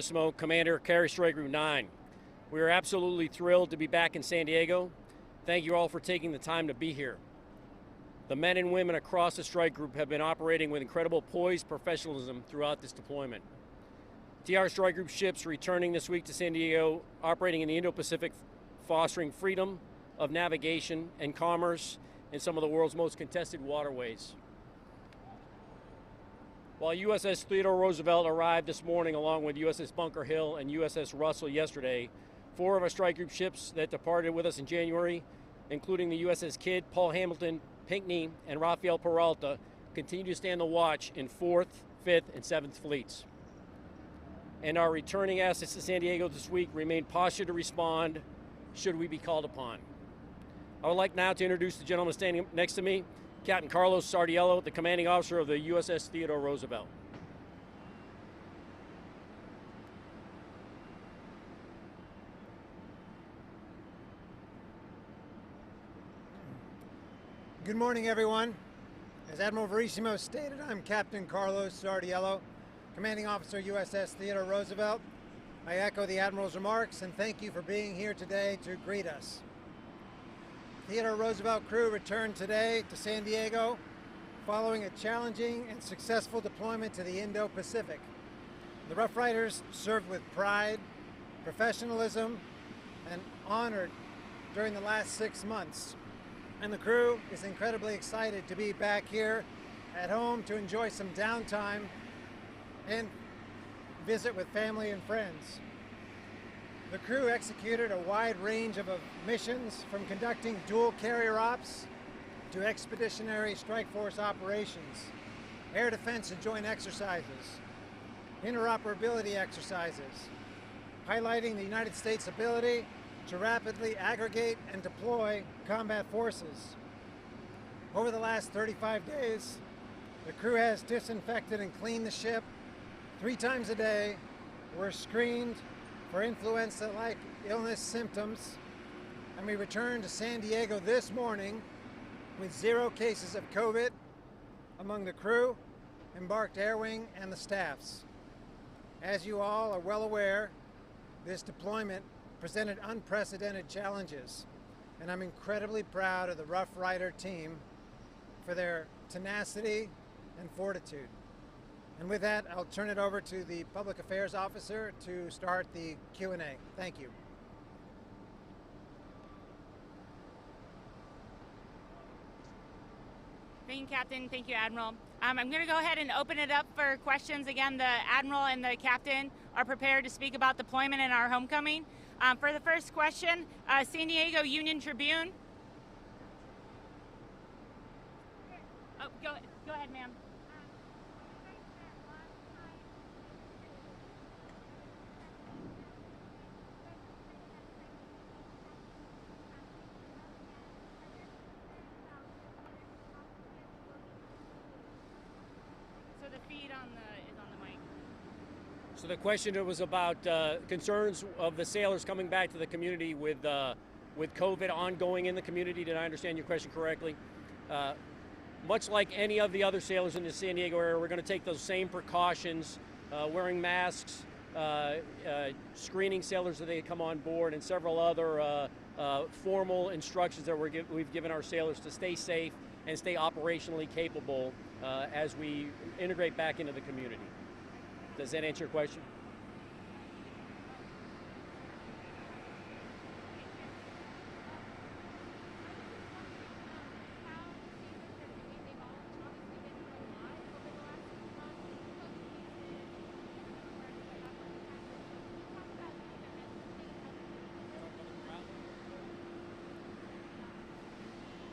Bravissimo, Commander Carrier Strike Group 9. We are absolutely thrilled to be back in San Diego. Thank you all for taking the time to be here. The men and women across the strike group have been operating with incredible poise, professionalism throughout this deployment. TR Strike Group ships returning this week to San Diego, operating in the Indo-Pacific, fostering freedom of navigation and commerce in some of the world's most contested waterways. While USS Theodore Roosevelt arrived this morning along with USS Bunker Hill and USS Russell yesterday, 4 of our strike group ships that departed with us in January, including the USS Kidd, Paul Hamilton, Pinckney, and Rafael Peralta, continue to stand the watch in 4th, 5th, and 7th fleets. And our returning assets to San Diego this week remain postured to respond should we be called upon. I would like now to introduce the gentleman standing next to me, Captain Carlos Sardiello, the commanding officer of the USS Theodore Roosevelt. Good morning, everyone. As Admiral Verissimo stated, I'm Captain Carlos Sardiello, commanding officer USS Theodore Roosevelt. I echo the Admiral's remarks and thank you for being here today to greet us. Theodore Roosevelt crew returned today to San Diego following a challenging and successful deployment to the Indo-Pacific. The Rough Riders served with pride, professionalism, and honor during the last 6 months. And the crew is incredibly excited to be back here at home to enjoy some downtime and visit with family and friends. The crew executed a wide range of missions, from conducting dual carrier ops to expeditionary strike force operations, air defense and joint exercises, interoperability exercises, highlighting the United States' ability to rapidly aggregate and deploy combat forces. Over the last 35 days, the crew has disinfected and cleaned the ship 3 times a day. We're screened for influenza-like illness symptoms, and we returned to San Diego this morning with 0 cases of COVID among the crew, embarked air wing, and the staffs. As you all are well aware, this deployment presented unprecedented challenges, and I'm incredibly proud of the Rough Rider team for their tenacity and fortitude. And with that, I'll turn it over to the Public Affairs Officer to start the Q&A. Thank you. Thank you, Captain. Thank you, Admiral. I'm going to go ahead and open it up for questions. Again, the Admiral and the Captain are prepared to speak about deployment and our homecoming. For the first question, San Diego Union Tribune. Oh, go ahead, ma'am. So the feed is on the mic. So the question was about concerns of the sailors coming back to the community with COVID ongoing in the community. Did I understand your question correctly? Much like any of the other sailors in the San Diego area, we're going to take those same precautions, wearing masks, screening sailors as they come on board, and several other formal instructions that we've given our sailors to stay safe and stay operationally capable as we integrate back into the community. Does that answer your question?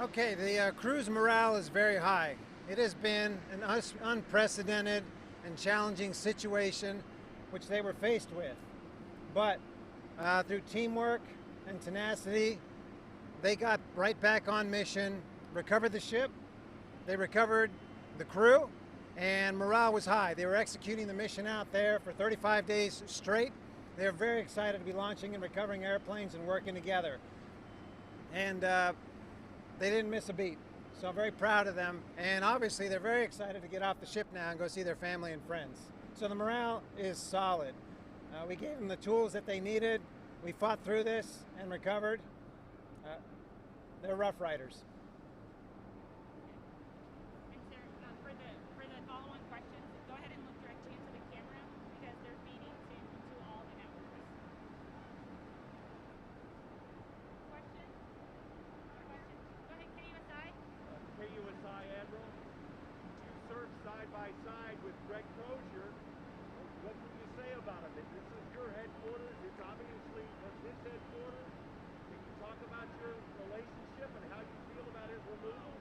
Okay, the crew's morale is very high. It has been an unprecedented and challenging situation which they were faced with. But through teamwork and tenacity, they got right back on mission, recovered the ship, they recovered the crew, and morale was high. They were executing the mission out there for 35 days straight. They are very excited to be launching and recovering airplanes and working together. And they didn't miss a beat. So I'm very proud of them. And obviously they're very excited to get off the ship now and go see their family and friends. So the morale is solid. We gave them the tools that they needed. We fought through this and recovered. They're Rough Riders. And sir, for the follow-on questions, go ahead and look directly into the camera because they're feeding to all the networks. Questions? Questions? Go ahead, KUSI. KUSI Admiral, you served side by side with Greg Crozier. What can you say about him? This is your headquarters. It's obviously his headquarters. Can you talk about your relationship and how you feel about his removal?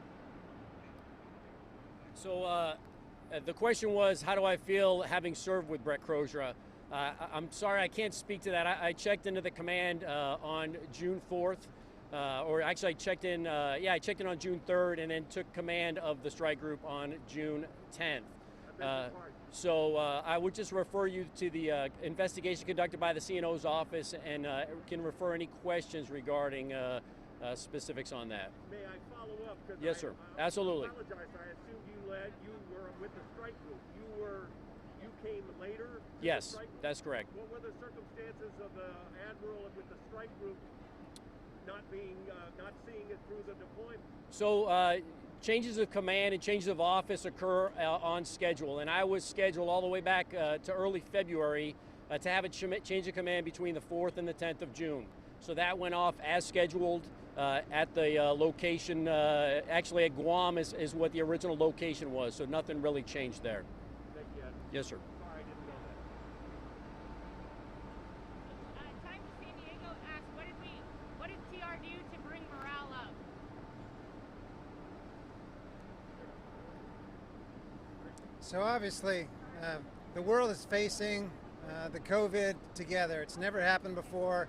So the question was, how do I feel having served with Brett Crozier? I'm sorry, I can't speak to that. I checked into the command on June 4th, or actually I checked in on June 3rd, and then took command of the strike group on June 10th. So I would just refer you to the investigation conducted by the CNO's office, and can refer any questions regarding specifics on that. May I follow up? Yes, sir. Absolutely. I apologize. I assumed you were with the strike group. You came later to Yes, the strike group? that's correct. What were the circumstances of the Admiral with the strike group not seeing it through the deployment? So changes of command and changes of office occur on schedule, and I was scheduled all the way back to early February to have a change of command between the 4th and the 10th of June. So that went off as scheduled at the location, actually at Guam is what the original location was, so nothing really changed there. Thank you, Admiral. Yes, sir. Sorry, I didn't know that. Time to San Diego asked, what did TR do to bring morale up? So obviously, the world is facing the COVID together. It's never happened before.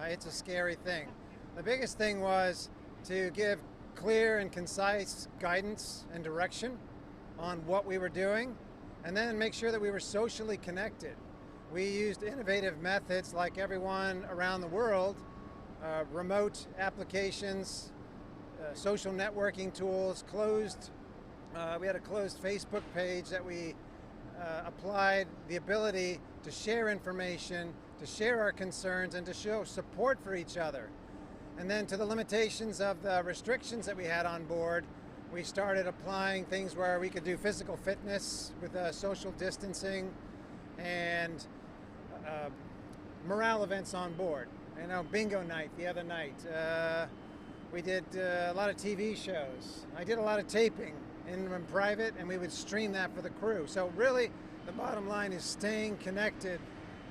It's a scary thing. The biggest thing was to give clear and concise guidance and direction on what we were doing, and then make sure that we were socially connected. We used innovative methods like everyone around the world, remote applications, social networking tools, we had a closed Facebook page that we applied the ability to share information, to share our concerns, and to show support for each other. And then to the limitations of the restrictions that we had on board, we started applying things where we could do physical fitness with social distancing and morale events on board. You know, bingo night the other night. We did a lot of TV shows. I did a lot of taping in private, and we would stream that for the crew. So really, the bottom line is staying connected,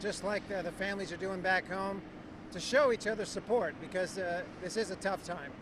just like the families are doing back home, to show each other support, because this is a tough time.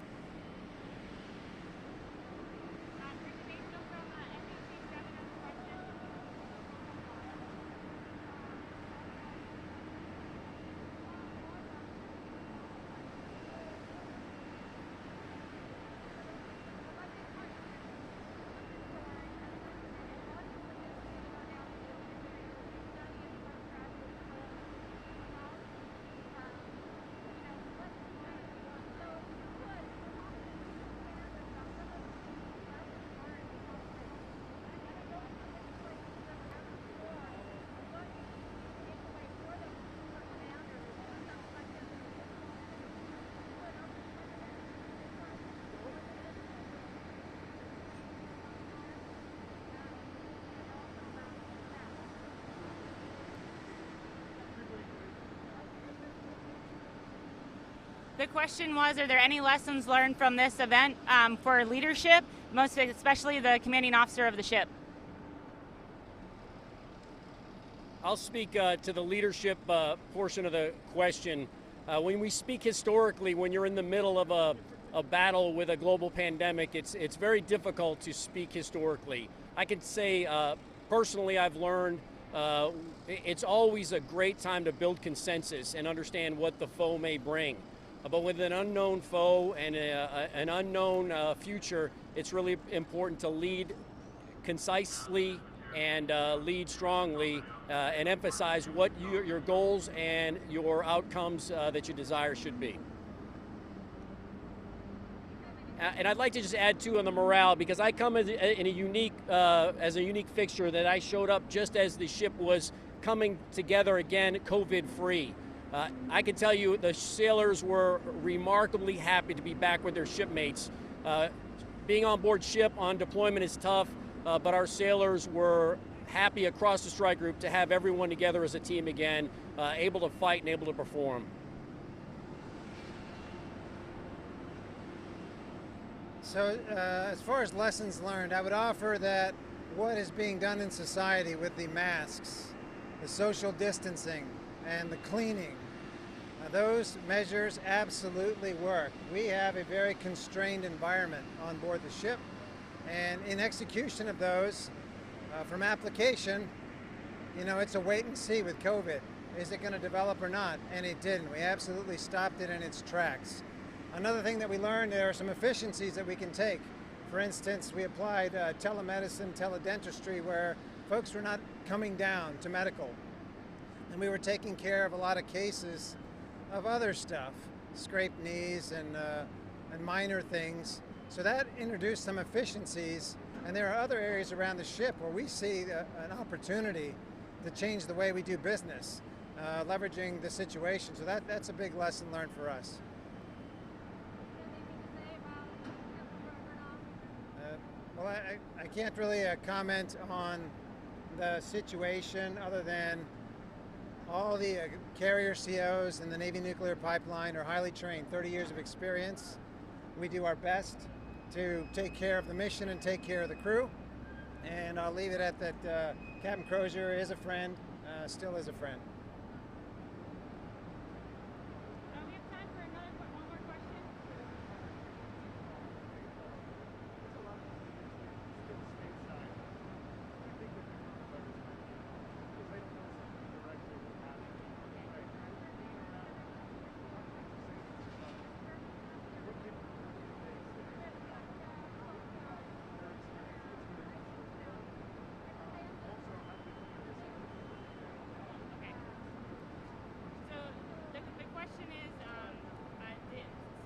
The question was, are there any lessons learned from this event for leadership, most especially the commanding officer of the ship? I'll speak to the leadership portion of the question. When we speak historically, when you're in the middle of a battle with a global pandemic, it's very difficult to speak historically. I can say personally, I've learned it's always a great time to build consensus and understand what the foe may bring. But with an unknown foe and an unknown future, it's really important to lead concisely and lead strongly and emphasize what your goals and your outcomes that you desire should be. And I'd like to just add too on the morale, because I come as a unique fixture, that I showed up just as the ship was coming together again COVID-free. I can tell you the sailors were remarkably happy to be back with their shipmates. Being on board ship on deployment is tough, but our sailors were happy across the strike group to have everyone together as a team again, able to fight and able to perform. So as far as lessons learned, I would offer that what is being done in society with the masks, the social distancing, and the cleaning, those measures absolutely work. We have a very constrained environment on board the ship, and in execution of those, from application, you know, it's a wait and see with COVID. Is it going to develop or not? And it didn't. We absolutely stopped it in its tracks. Another thing that we learned, there are some efficiencies that we can take. For instance, we applied telemedicine, teledentistry, where folks were not coming down to medical. And we were taking care of a lot of cases of other stuff, scraped knees and minor things. So that introduced some efficiencies. And there are other areas around the ship where we see an opportunity to change the way we do business, leveraging the situation. So that's a big lesson learned for us. Well, I can't really comment on the situation other than all the carrier COs in the Navy nuclear pipeline are highly trained, 30 years of experience. We do our best to take care of the mission and take care of the crew. And I'll leave it at that. Captain Crozier is a friend, still is a friend. We have time for one more question.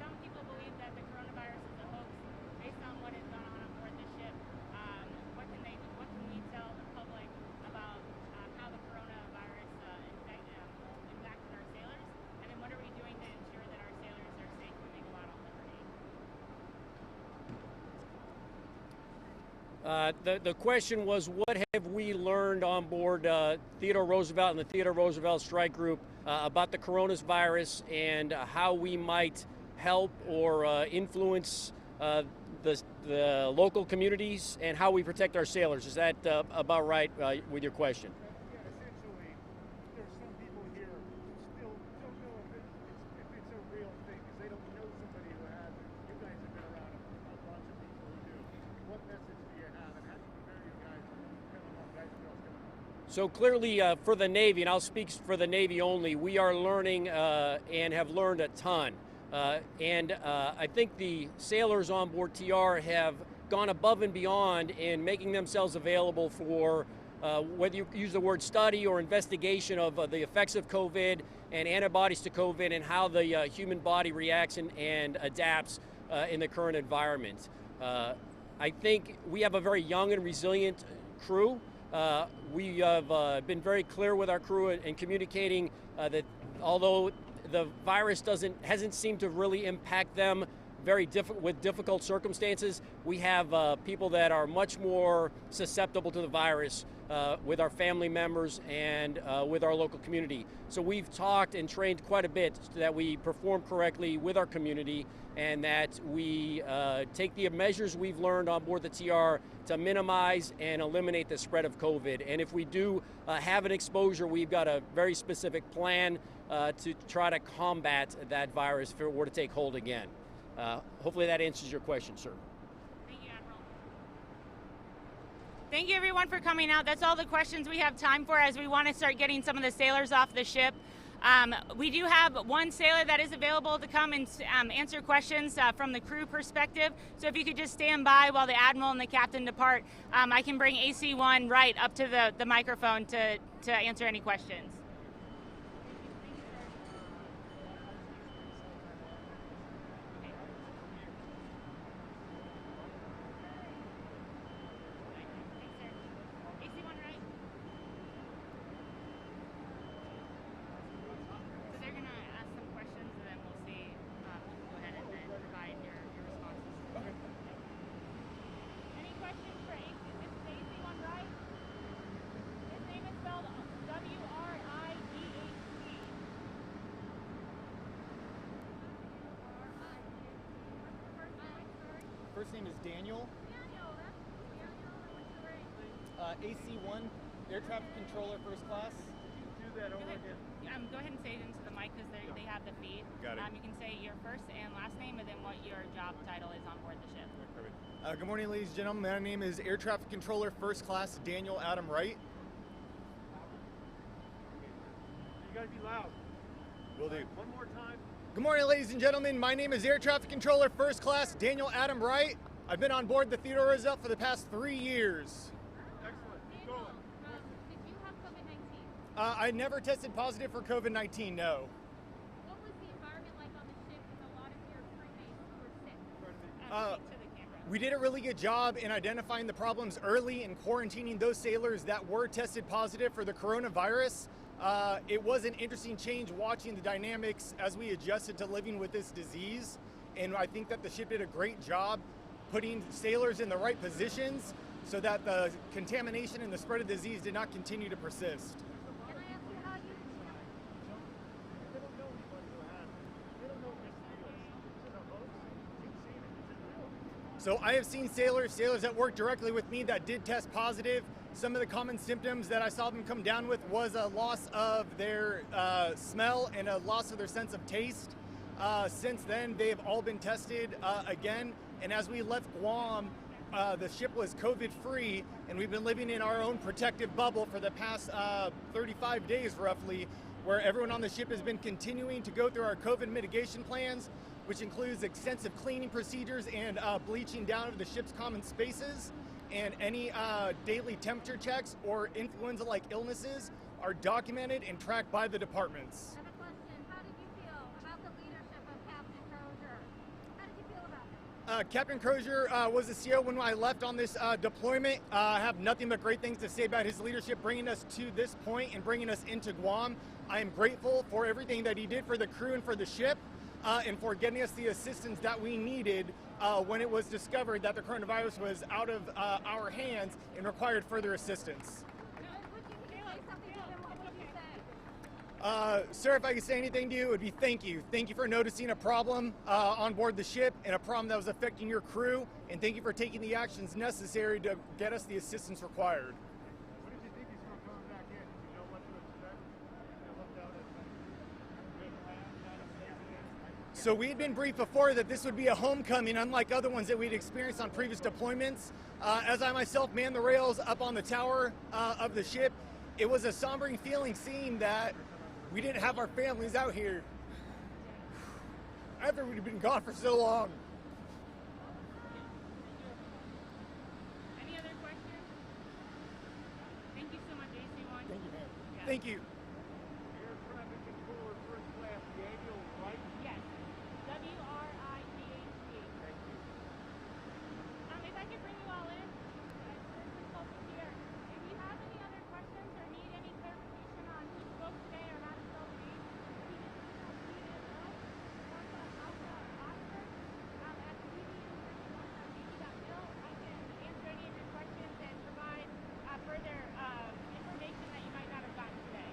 Some people believe that the coronavirus is a hoax based on what has gone on board the ship. What can we tell the public about how the coronavirus impacted our sailors? And then what are we doing to ensure that our sailors are safe when they go out on liberty? The question was, what have we learned on board Theodore Roosevelt and the Theodore Roosevelt Strike Group about the coronavirus and how we might help or influence the local communities and how we protect our sailors? Is that about right with your question? Yeah, essentially, there's some people here who still don't know if it's a real thing, because they don't know somebody who has it. You guys have been around a bunch of people who do. What message do you have, and how do you prepare you guys coming on, guys and girls coming on? So clearly for the Navy, and I'll speak for the Navy only, we are learning and have learned a ton. I think the sailors on board TR have gone above and beyond in making themselves available for whether you use the word study or investigation of the effects of COVID and antibodies to COVID and how the human body reacts and adapts in the current environment. I think we have a very young and resilient crew. We have been very clear with our crew in communicating that although the virus hasn't seemed to really impact them with difficult circumstances, we have people that are much more susceptible to the virus with our family members and with our local community. So we've talked and trained quite a bit so that we perform correctly with our community and that we take the measures we've learned on board the TR to minimize and eliminate the spread of COVID. And if we do have an exposure, we've got a very specific plan to try to combat that virus if it were to take hold again. Hopefully that answers your question, sir. Thank you, Admiral. Thank you, everyone, for coming out. That's all the questions we have time for as we want to start getting some of the sailors off the ship. We do have one sailor that is available to come and answer questions from the crew perspective. So if you could just stand by while the Admiral and the Captain depart, I can bring AC1 right up to the microphone to answer any questions. first name is Daniel. Daniel, that's Daniel. And what's your rank? AC1, air traffic controller, first class. Do that over again. Go ahead and say it into the mic because they have the feed. Got it. You can say your first and last name and then what your job title is on board the ship. Good morning, ladies and gentlemen. My name is air traffic controller, first class, Daniel Adam Wright. You gotta be loud. Will do. One more time. Good morning, ladies and gentlemen. My name is air traffic controller, first class, Daniel Adam Wright. I've been on board the Theodore Roosevelt for the past 3 years. Excellent. Keep Daniel, going. did you have COVID-19? I never tested positive for COVID-19, no. What was the environment like on the ship with a lot of your crewmates who were sick? Speak to the camera. We did a really good job in identifying the problems early and quarantining those sailors that were tested positive for the coronavirus. It was an interesting change watching the dynamics as we adjusted to living with this disease. And I think that the ship did a great job putting sailors in the right positions so that the contamination and the spread of disease did not continue to persist. Can I ask you how you They don't know anybody who has it. They don't know this virus. Is it a hoax? You've seen it. Is it real? So I have seen sailors that work directly with me that did test positive. Some of the common symptoms that I saw them come down with was a loss of their smell and a loss of their sense of taste. Since then, they've all been tested again. And as we left Guam, the ship was COVID-free, and we've been living in our own protective bubble for the past 35 days roughly, where everyone on the ship has been continuing to go through our COVID mitigation plans, which includes extensive cleaning procedures and bleaching down of the ship's common spaces. And any daily temperature checks or influenza-like illnesses are documented and tracked by the departments. I have a question. How did you feel about the leadership of Captain Crozier? How did you feel about it? Captain Crozier was the CEO when I left on this deployment. I have nothing but great things to say about his leadership, bringing us to this point and bringing us into Guam. I am grateful for everything that he did for the crew and for the ship, and for getting us the assistance that we needed when it was discovered that the coronavirus was out of our hands and required further assistance. Would you say something to him? What would you say? Sir, if I could say anything to you, it would be thank you. Thank you for noticing a problem on board the ship and a problem that was affecting your crew, and thank you for taking the actions necessary to get us the assistance required. What did you think he's going coming back in? Did you know what to expect? You looked out at good plan, kind of thing. So we had been briefed before that this would be a homecoming, unlike other ones that we'd experienced on previous deployments. As I myself manned the rails up on the tower of the ship, it was a sombering feeling seeing that we didn't have our families out here after we'd been gone for so long. Any other questions? Thank you so much, AC1. Thank you, ma'am. Yeah. Thank you. Air traffic controller, first class, Daniel Wright. Yes. W-R-I-G-H-T. Thank you. If I could bring you all in, there's focus here. If you have any other questions or need any clarification on who spoke today or how to spell the name, you can email Oscar at cvu.bill. I can answer any of your questions and provide further information that you might not have gotten today.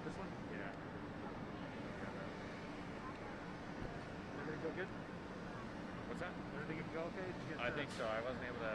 This one? Yeah. Everything go good? What's that? Everything go okay? Did you get I think so. I wasn't able to